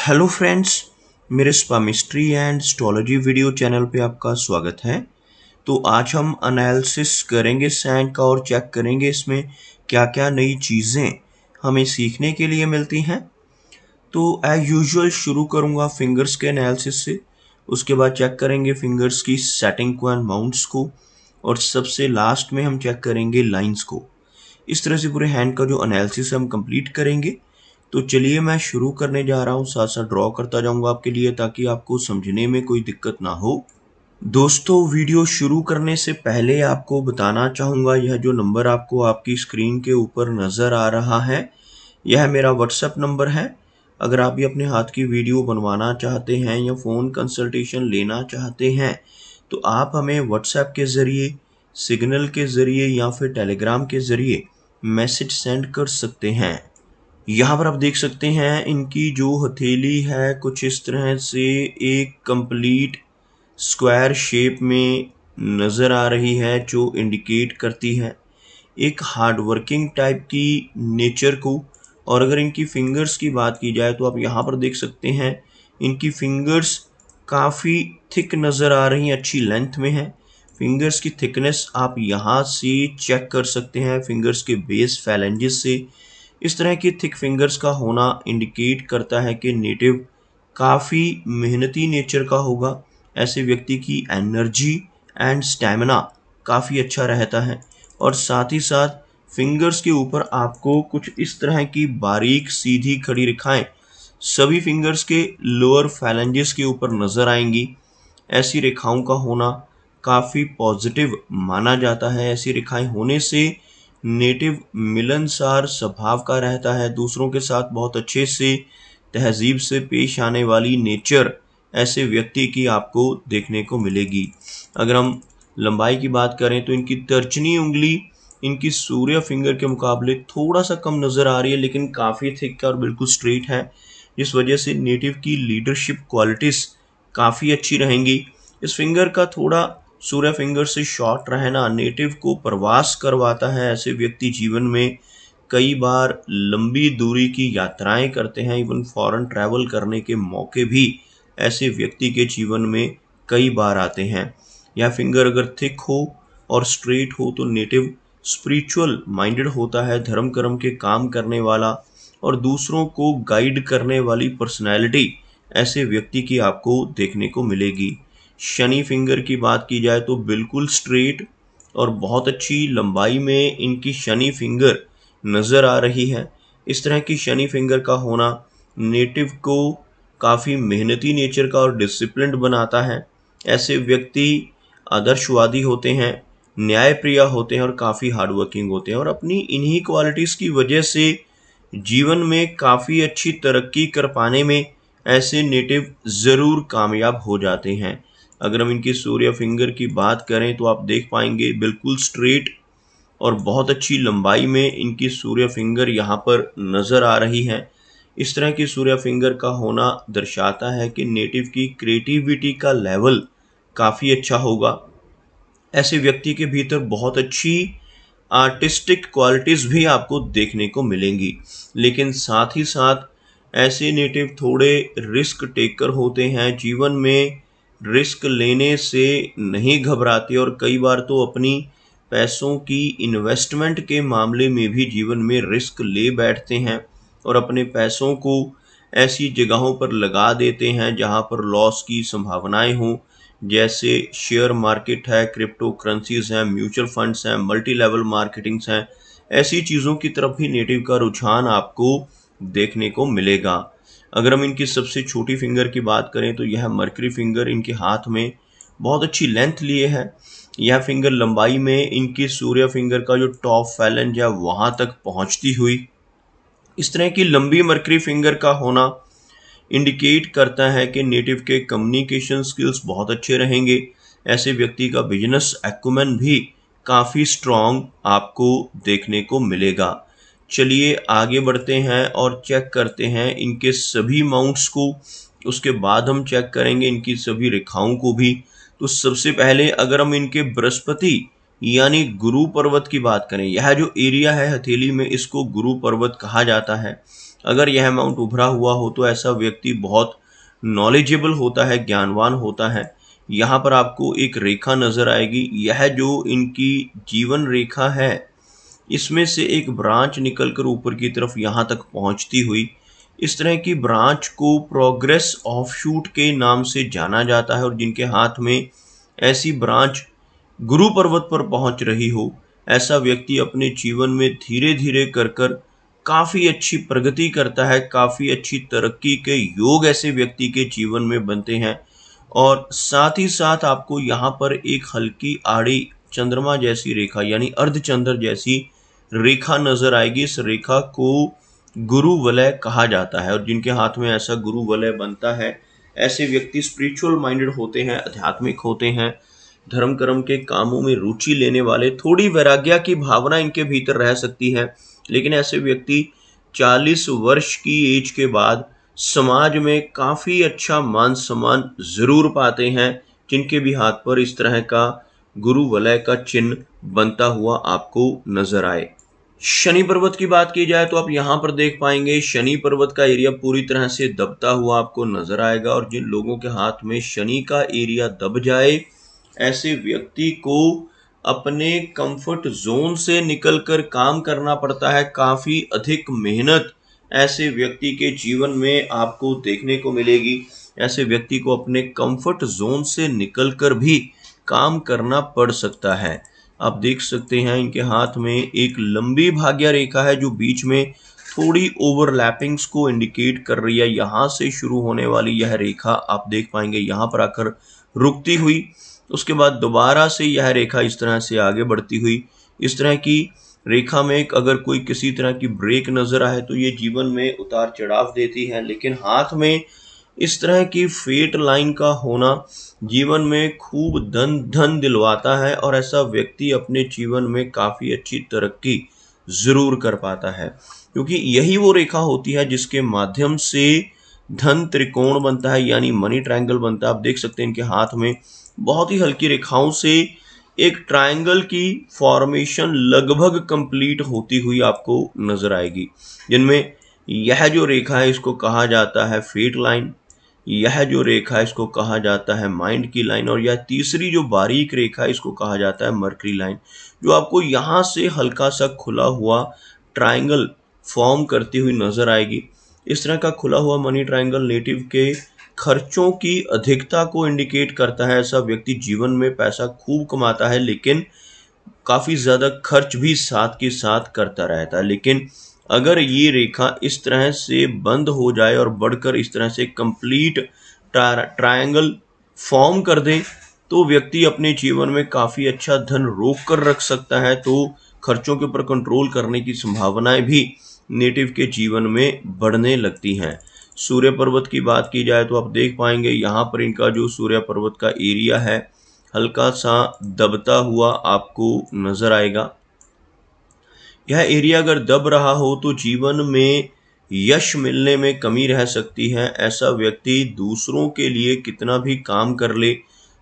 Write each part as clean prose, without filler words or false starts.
Hello friends, मेरे स्पामिस्ट्री and astrology video channel पे आपका स्वागत है। तो आज हम एनालिसिस करेंगे सैंड का और चेक करेंगे इसमें क्या क्या नई चीज़ें हमें सीखने के लिए मिलती हैं। तो एज यूजुअल शुरू करूँगा फिंगर्स के एनालिसिस से, उसके बाद चेक करेंगे फिंगर्स की सेटिंग को एंड माउंट्स को, और सबसे लास्ट में हम चेक करेंगे लाइंस को। इस तरह से पूरे हैंड का जो एनालिसिस हम कंप्लीट करेंगे। तो चलिए मैं शुरू करने जा रहा हूँ, साथ साथ ड्रॉ करता जाऊँगा आपके लिए ताकि आपको समझने में कोई दिक्कत ना हो। दोस्तों, वीडियो शुरू करने से पहले आपको बताना चाहूँगा, यह जो नंबर आपको आपकी स्क्रीन के ऊपर नज़र आ रहा है, यह मेरा व्हाट्सएप नंबर है। अगर आप भी अपने हाथ की वीडियो बनवाना चाहते हैं या फ़ोन कंसल्टेशन लेना चाहते हैं तो आप हमें व्हाट्सएप के ज़रिए, सिग्नल के ज़रिए या फिर टेलीग्राम के ज़रिए मैसेज सेंड कर सकते हैं। यहाँ पर आप देख सकते हैं इनकी जो हथेली है कुछ इस तरह से एक कंप्लीट स्क्वायर शेप में नज़र आ रही है, जो इंडिकेट करती है एक हार्ड वर्किंग टाइप की नेचर को। और अगर इनकी फिंगर्स की बात की जाए तो आप यहाँ पर देख सकते हैं इनकी फिंगर्स काफ़ी थिक नज़र आ रही हैं, अच्छी लेंथ में है। फिंगर्स की थिकनेस आप यहाँ से चेक कर सकते हैं फिंगर्स के बेस फैलेंजेस से। इस तरह की थिक फिंगर्स का होना इंडिकेट करता है कि नेटिव काफ़ी मेहनती नेचर का होगा। ऐसे व्यक्ति की एनर्जी एंड स्टैमिना काफ़ी अच्छा रहता है। और साथ ही साथ फिंगर्स के ऊपर आपको कुछ इस तरह की बारीक सीधी खड़ी रेखाएं सभी फिंगर्स के लोअर फैलेंजेस के ऊपर नज़र आएंगी। ऐसी रेखाओं का होना काफ़ी पॉजिटिव माना जाता है। ऐसी रेखाएं होने से नेटिव मिलनसार स्वभाव का रहता है, दूसरों के साथ बहुत अच्छे से तहजीब से पेश आने वाली नेचर ऐसे व्यक्ति की आपको देखने को मिलेगी। अगर हम लंबाई की बात करें तो इनकी तर्जनी उंगली इनकी सूर्य फिंगर के मुकाबले थोड़ा सा कम नज़र आ रही है, लेकिन काफ़ी थिक और बिल्कुल स्ट्रेट है, जिस वजह से नेटिव की लीडरशिप क्वालिटीज़ काफ़ी अच्छी रहेंगी। इस फिंगर का थोड़ा सूर्य फिंगर से शॉर्ट रहना नेटिव को प्रवास करवाता है। ऐसे व्यक्ति जीवन में कई बार लंबी दूरी की यात्राएं करते हैं, इवन फॉरेन ट्रैवल करने के मौके भी ऐसे व्यक्ति के जीवन में कई बार आते हैं। यह फिंगर अगर थिक हो और स्ट्रेट हो तो नेटिव स्पिरिचुअल माइंडेड होता है, धर्म कर्म के काम करने वाला और दूसरों को गाइड करने वाली पर्सनैलिटी ऐसे व्यक्ति की आपको देखने को मिलेगी। शनि फिंगर की बात की जाए तो बिल्कुल स्ट्रेट और बहुत अच्छी लंबाई में इनकी शनि फिंगर नज़र आ रही है। इस तरह की शनि फिंगर का होना नेटिव को काफ़ी मेहनती नेचर का और डिसिप्लिन्ड बनाता है। ऐसे व्यक्ति आदर्शवादी होते हैं, न्यायप्रिय होते हैं और काफ़ी हार्ड वर्किंग होते हैं, और अपनी इन्हीं क्वालिटीज़ की वजह से जीवन में काफ़ी अच्छी तरक्की कर पाने में ऐसे नेटिव ज़रूर कामयाब हो जाते हैं। अगर हम इनकी सूर्य फिंगर की बात करें तो आप देख पाएंगे बिल्कुल स्ट्रेट और बहुत अच्छी लंबाई में इनकी सूर्य फिंगर यहाँ पर नज़र आ रही है। इस तरह की सूर्य फिंगर का होना दर्शाता है कि नेटिव की क्रिएटिविटी का लेवल काफ़ी अच्छा होगा। ऐसे व्यक्ति के भीतर बहुत अच्छी आर्टिस्टिक क्वालिटीज़ भी आपको देखने को मिलेंगी, लेकिन साथ ही साथ ऐसे नेटिव थोड़े रिस्क टेकर होते हैं। जीवन में रिस्क लेने से नहीं घबराते और कई बार तो अपनी पैसों की इन्वेस्टमेंट के मामले में भी जीवन में रिस्क ले बैठते हैं और अपने पैसों को ऐसी जगहों पर लगा देते हैं जहां पर लॉस की संभावनाएं हों, जैसे शेयर मार्केट है, क्रिप्टो करेंसीज हैं, म्यूचुअल फंड्स हैं, मल्टी लेवल मार्केटिंग्स हैं। ऐसी चीज़ों की तरफ भी नेटिव का रुझान आपको देखने को मिलेगा। अगर हम इनकी सबसे छोटी फिंगर की बात करें तो यह मर्करी फिंगर इनके हाथ में बहुत अच्छी लेंथ लिए है। यह फिंगर लंबाई में इनकी सूर्य फिंगर का जो टॉप फैलेंज है वहाँ तक पहुँचती हुई। इस तरह की लंबी मर्करी फिंगर का होना इंडिकेट करता है कि नेटिव के कम्युनिकेशन स्किल्स बहुत अच्छे रहेंगे। ऐसे व्यक्ति का बिजनेस एक्यूमेन भी काफ़ी स्ट्रॉन्ग आपको देखने को मिलेगा। चलिए आगे बढ़ते हैं और चेक करते हैं इनके सभी माउंट्स को, उसके बाद हम चेक करेंगे इनकी सभी रेखाओं को भी। तो सबसे पहले अगर हम इनके बृहस्पति यानी गुरु पर्वत की बात करें, यह जो एरिया है हथेली में इसको गुरु पर्वत कहा जाता है। अगर यह माउंट उभरा हुआ हो तो ऐसा व्यक्ति बहुत नॉलेजेबल होता है, ज्ञानवान होता है। यहाँ पर आपको एक रेखा नजर आएगी, यह जो इनकी जीवन रेखा है इसमें से एक ब्रांच निकलकर ऊपर की तरफ यहाँ तक पहुँचती हुई, इस तरह की ब्रांच को प्रोग्रेस ऑफशूट के नाम से जाना जाता है। और जिनके हाथ में ऐसी ब्रांच गुरु पर्वत पर पहुंच रही हो, ऐसा व्यक्ति अपने जीवन में धीरे धीरे कर कर काफ़ी अच्छी प्रगति करता है, काफ़ी अच्छी तरक्की के योग ऐसे व्यक्ति के जीवन में बनते हैं। और साथ ही साथ आपको यहाँ पर एक हल्की आड़ी चंद्रमा जैसी रेखा यानी अर्धचंद्र जैसी रेखा नजर आएगी। इस रेखा को गुरु वलय कहा जाता है। और जिनके हाथ में ऐसा गुरु वलय बनता है, ऐसे व्यक्ति स्पिरिचुअल माइंडेड होते हैं, आध्यात्मिक होते हैं, धर्म कर्म के कामों में रुचि लेने वाले, थोड़ी वैराग्य की भावना इनके भीतर रह सकती है। लेकिन ऐसे व्यक्ति 40 वर्ष की एज के बाद समाज में काफ़ी अच्छा मान सम्मान जरूर पाते हैं, जिनके भी हाथ पर इस तरह का गुरु वलय का चिन्ह बनता हुआ आपको नजर आए। शनि पर्वत की बात की जाए तो आप यहाँ पर देख पाएंगे शनि पर्वत का एरिया पूरी तरह से दबता हुआ आपको नजर आएगा। और जिन लोगों के हाथ में शनि का एरिया दब जाए, ऐसे व्यक्ति को अपने कंफर्ट जोन से निकलकर काम करना पड़ता है। काफी अधिक मेहनत ऐसे व्यक्ति के जीवन में आपको देखने को मिलेगी। ऐसे व्यक्ति को अपने कंफर्ट जोन से निकलकर भी काम करना पड़ सकता है। आप देख सकते हैं इनके हाथ में एक लंबी भाग्य रेखा है जो बीच में थोड़ी ओवरलैपिंग्स को इंडिकेट कर रही है। यहाँ से शुरू होने वाली यह रेखा आप देख पाएंगे यहाँ पर आकर रुकती हुई, उसके बाद दोबारा से यह रेखा इस तरह से आगे बढ़ती हुई। इस तरह की रेखा में अगर कोई किसी तरह की ब्रेक नजर आए तो ये जीवन में उतार चढ़ाव देती है। लेकिन हाथ में इस तरह की फेट लाइन का होना जीवन में खूब धन दिलवाता है और ऐसा व्यक्ति अपने जीवन में काफ़ी अच्छी तरक्की ज़रूर कर पाता है, क्योंकि यही वो रेखा होती है जिसके माध्यम से धन त्रिकोण बनता है यानी मनी ट्रायंगल बनता है। आप देख सकते हैं इनके हाथ में बहुत ही हल्की रेखाओं से एक ट्रायंगल की फॉर्मेशन लगभग कंप्लीट होती हुई आपको नजर आएगी, जिनमें यह जो रेखा है इसको कहा जाता है फेट लाइन, यह जो रेखा है इसको कहा जाता है माइंड की लाइन, और यह तीसरी जो बारीक रेखा है इसको कहा जाता है मर्करी लाइन, जो आपको यहाँ से हल्का सा खुला हुआ ट्रायंगल फॉर्म करती हुई नजर आएगी। इस तरह का खुला हुआ मनी ट्रायंगल नेटिव के खर्चों की अधिकता को इंडिकेट करता है। ऐसा व्यक्ति जीवन में पैसा खूब कमाता है लेकिन काफ़ी ज़्यादा खर्च भी साथ के साथ करता रहता है। लेकिन अगर ये रेखा इस तरह से बंद हो जाए और बढ़कर इस तरह से कंप्लीट ट्रायंगल फॉर्म कर दे तो व्यक्ति अपने जीवन में काफ़ी अच्छा धन रोक कर रख सकता है। तो खर्चों के ऊपर कंट्रोल करने की संभावनाएं भी नेटिव के जीवन में बढ़ने लगती हैं। सूर्य पर्वत की बात की जाए तो आप देख पाएंगे यहाँ पर इनका जो सूर्य पर्वत का एरिया है हल्का सा दबता हुआ आपको नजर आएगा। यह एरिया अगर दब रहा हो तो जीवन में यश मिलने में कमी रह सकती है। ऐसा व्यक्ति दूसरों के लिए कितना भी काम कर ले,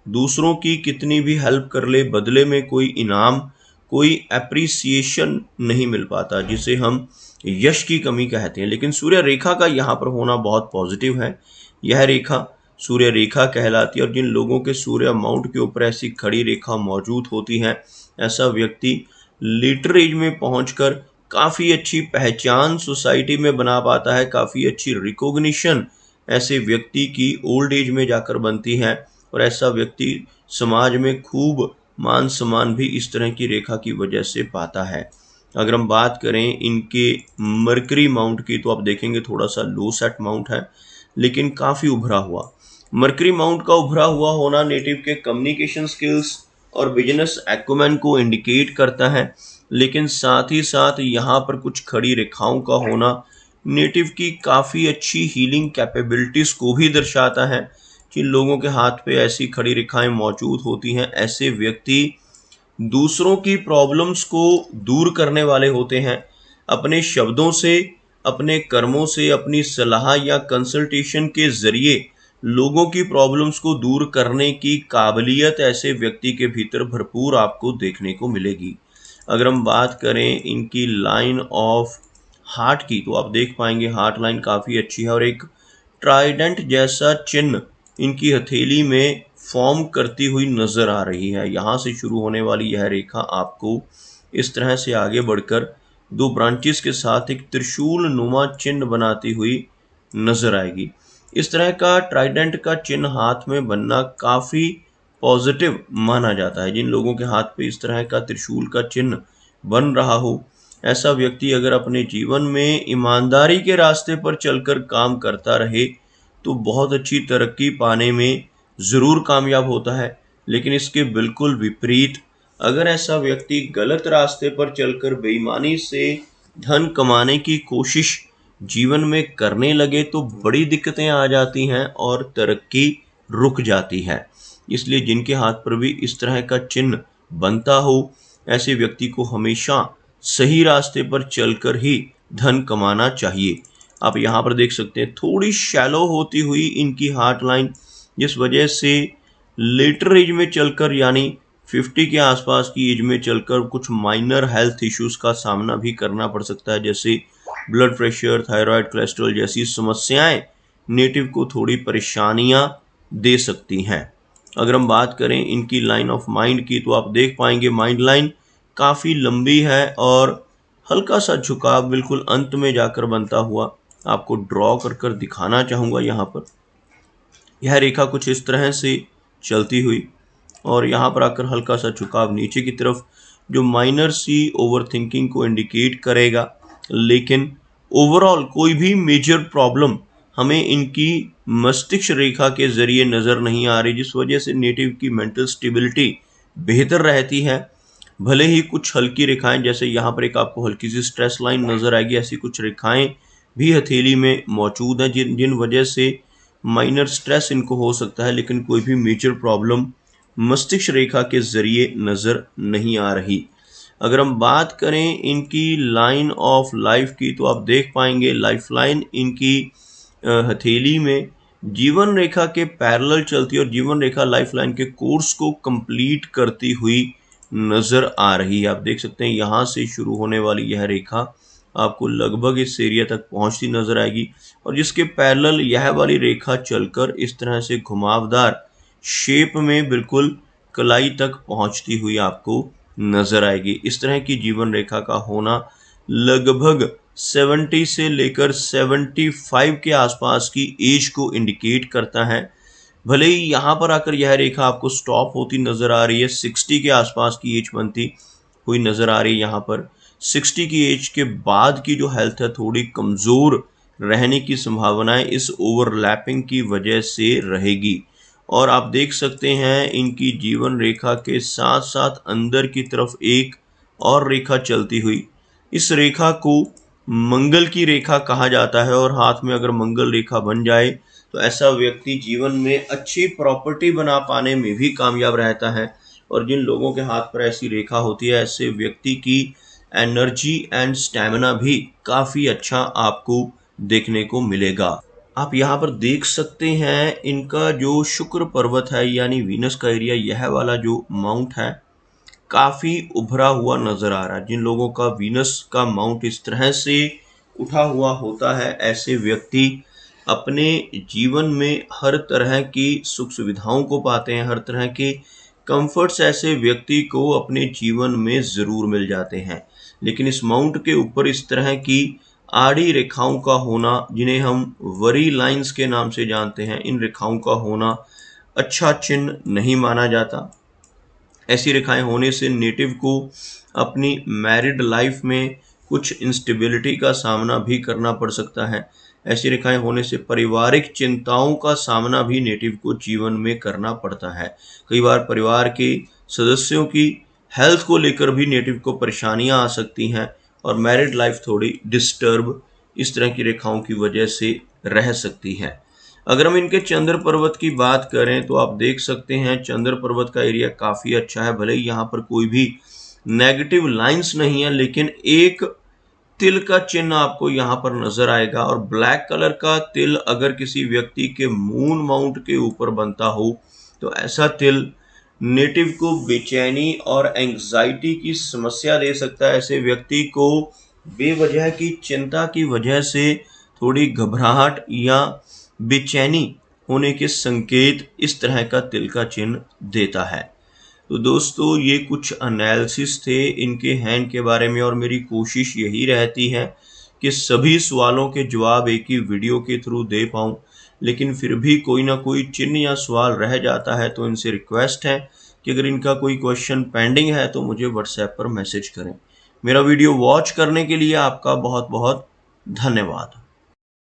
दूसरों की कितनी भी हेल्प कर ले, बदले में कोई इनाम, कोई एप्रिसिएशन नहीं मिल पाता, जिसे हम यश की कमी कहते हैं। लेकिन सूर्य रेखा का यहाँ पर होना बहुत पॉजिटिव है। यह रेखा सूर्य रेखा कहलाती है और जिन लोगों के सूर्य माउंट के ऊपर ऐसी खड़ी रेखा मौजूद होती है, ऐसा व्यक्ति लेटर एज में पहुंचकर काफ़ी अच्छी पहचान सोसाइटी में बना पाता है, काफ़ी अच्छी रिकॉग्निशन ऐसे व्यक्ति की ओल्ड एज में जाकर बनती है और ऐसा व्यक्ति समाज में खूब मान सम्मान भी इस तरह की रेखा की वजह से पाता है। अगर हम बात करें इनके मरकरी माउंट की तो आप देखेंगे थोड़ा सा लो सेट माउंट है लेकिन काफ़ी उभरा हुआ। मरकरी माउंट का उभरा हुआ होना नेटिव के कम्युनिकेशन स्किल्स और बिजनेस एक्यूमेन को इंडिकेट करता है, लेकिन साथ ही साथ यहाँ पर कुछ खड़ी रेखाओं का होना नेटिव की काफ़ी अच्छी हीलिंग कैपेबिलिटीज़ को भी दर्शाता है। जिन लोगों के हाथ पे ऐसी खड़ी रेखाएं मौजूद होती हैं, ऐसे व्यक्ति दूसरों की प्रॉब्लम्स को दूर करने वाले होते हैं। अपने शब्दों से, अपने कर्मों से, अपनी सलाह या कंसल्टेशन के ज़रिए लोगों की प्रॉब्लम्स को दूर करने की काबिलियत ऐसे व्यक्ति के भीतर भरपूर आपको देखने को मिलेगी। अगर हम बात करें इनकी लाइन ऑफ हार्ट की, तो आप देख पाएंगे हार्ट लाइन काफ़ी अच्छी है और एक ट्राइडेंट जैसा चिन्ह इनकी हथेली में फॉर्म करती हुई नजर आ रही है। यहाँ से शुरू होने वाली यह रेखा आपको इस तरह से आगे बढ़कर दो ब्रांचेस के साथ एक त्रिशूल नुमा चिन्ह बनाती हुई नजर आएगी। इस तरह का ट्राइडेंट का चिन्ह हाथ में बनना काफी पॉजिटिव माना जाता है। जिन लोगों के हाथ पे इस तरह का त्रिशूल का चिन्ह बन रहा हो, ऐसा व्यक्ति अगर अपने जीवन में ईमानदारी के रास्ते पर चलकर काम करता रहे तो बहुत अच्छी तरक्की पाने में जरूर कामयाब होता है। लेकिन इसके बिल्कुल विपरीत अगर ऐसा व्यक्ति गलत रास्ते पर चलकर बेईमानी से धन कमाने की कोशिश जीवन में करने लगे तो बड़ी दिक्कतें आ जाती हैं और तरक्की रुक जाती है। इसलिए जिनके हाथ पर भी इस तरह का चिन्ह बनता हो, ऐसे व्यक्ति को हमेशा सही रास्ते पर चलकर ही धन कमाना चाहिए। आप यहाँ पर देख सकते हैं थोड़ी शैलो होती हुई इनकी हार्ट लाइन, जिस वजह से लेटर एज में चलकर यानी 50 के आसपास की एज में चलकर कुछ माइनर हेल्थ इश्यूज का सामना भी करना पड़ सकता है, जैसे ब्लड प्रेशर, थायराइड, कोलेस्ट्रॉल जैसी समस्याएं नेटिव को थोड़ी परेशानियां दे सकती हैं। अगर हम बात करें इनकी लाइन ऑफ माइंड की, तो आप देख पाएंगे माइंड लाइन काफ़ी लंबी है और हल्का सा झुकाव बिल्कुल अंत में जाकर बनता हुआ आपको ड्रॉ कर दिखाना चाहूँगा। यहाँ पर यह रेखा कुछ इस तरह से चलती हुई और यहाँ पर आकर हल्का सा झुकाव नीचे की तरफ, जो माइनर सी ओवर थिंकिंग को इंडिकेट करेगा। लेकिन ओवरऑल कोई भी मेजर प्रॉब्लम हमें इनकी मस्तिष्क रेखा के जरिए नज़र नहीं आ रही, जिस वजह से नेटिव की मेंटल स्टेबिलिटी बेहतर रहती है। भले ही कुछ हल्की रेखाएं, जैसे यहाँ पर एक आपको हल्की सी स्ट्रेस लाइन नज़र आएगी, ऐसी कुछ रेखाएं भी हथेली में मौजूद हैं जिन वजह से माइनर स्ट्रेस इनको हो सकता है, लेकिन कोई भी मेजर प्रॉब्लम मस्तिष्क रेखा के जरिए नज़र नहीं आ रही। अगर हम बात करें इनकी लाइन ऑफ लाइफ की, तो आप देख पाएंगे लाइफ लाइन इनकी हथेली में जीवन रेखा के पैरेलल चलती है और जीवन रेखा लाइफ लाइन के कोर्स को कंप्लीट करती हुई नज़र आ रही है। आप देख सकते हैं यहाँ से शुरू होने वाली यह रेखा आपको लगभग इस एरिया तक पहुँचती नज़र आएगी और जिसके पैरेलल यह वाली रेखा चलकर इस तरह से घुमावदार शेप में बिल्कुल कलाई तक पहुँचती हुई आपको नज़र आएगी। इस तरह की जीवन रेखा का होना लगभग 70 से लेकर 75 के आसपास की एज को इंडिकेट करता है। भले ही यहाँ पर आकर यह रेखा आपको स्टॉप होती नज़र आ रही है, 60 के आसपास की एज बनती हुई नज़र आ रही है। यहाँ पर 60 की एज के बाद की जो हेल्थ है थोड़ी कमज़ोर रहने की संभावनाएं इस ओवरलैपिंग की वजह से रहेगी। और आप देख सकते हैं इनकी जीवन रेखा के साथ साथ अंदर की तरफ एक और रेखा चलती हुई, इस रेखा को मंगल की रेखा कहा जाता है और हाथ में अगर मंगल रेखा बन जाए तो ऐसा व्यक्ति जीवन में अच्छी प्रॉपर्टी बना पाने में भी कामयाब रहता है। और जिन लोगों के हाथ पर ऐसी रेखा होती है, ऐसे व्यक्ति की एनर्जी एंड स्टैमिना भी काफ़ी अच्छा आपको देखने को मिलेगा। आप यहाँ पर देख सकते हैं इनका जो शुक्र पर्वत है यानी वीनस का एरिया, यह वाला जो माउंट है काफ़ी उभरा हुआ नज़र आ रहा है। जिन लोगों का वीनस का माउंट इस तरह से उठा हुआ होता है, ऐसे व्यक्ति अपने जीवन में हर तरह की सुख सुविधाओं को पाते हैं, हर तरह के कंफर्ट्स ऐसे व्यक्ति को अपने जीवन में ज़रूर मिल जाते हैं। लेकिन इस माउंट के ऊपर इस तरह की आड़ी रेखाओं का होना, जिन्हें हम वरी लाइंस के नाम से जानते हैं, इन रेखाओं का होना अच्छा चिन्ह नहीं माना जाता। ऐसी रेखाएं होने से नेटिव को अपनी मैरिड लाइफ में कुछ इंस्टेबिलिटी का सामना भी करना पड़ सकता है। ऐसी रेखाएं होने से पारिवारिक चिंताओं का सामना भी नेटिव को जीवन में करना पड़ता है। कई बार परिवार के सदस्यों की हेल्थ को लेकर भी नेटिव को परेशानियां आ सकती हैं और मैरिड लाइफ थोड़ी डिस्टर्ब इस तरह की रेखाओं की वजह से रह सकती है। अगर हम इनके चंद्र पर्वत की बात करें तो आप देख सकते हैं चंद्र पर्वत का एरिया काफ़ी अच्छा है। भले ही यहाँ पर कोई भी नेगेटिव लाइंस नहीं है, लेकिन एक तिल का चिन्ह आपको यहाँ पर नजर आएगा और ब्लैक कलर का तिल अगर किसी व्यक्ति के मून माउंट के ऊपर बनता हो तो ऐसा तिल नेटिव को बेचैनी और एंग्जाइटी की समस्या दे सकता है। ऐसे व्यक्ति को बेवजह की चिंता की वजह से थोड़ी घबराहट या बेचैनी होने के संकेत इस तरह का तिल का चिन्ह देता है। तो दोस्तों, ये कुछ एनालिसिस थे इनके हैंड के बारे में, और मेरी कोशिश यही रहती है कि सभी सवालों के जवाब एक ही वीडियो के थ्रू दे पाऊँ, लेकिन फिर भी कोई ना कोई चिन्ह या सवाल रह जाता है। तो इनसे रिक्वेस्ट है कि अगर इनका कोई क्वेश्चन पेंडिंग है तो मुझे व्हाट्सएप पर मैसेज करें। मेरा वीडियो वॉच करने के लिए आपका बहुत बहुत धन्यवाद।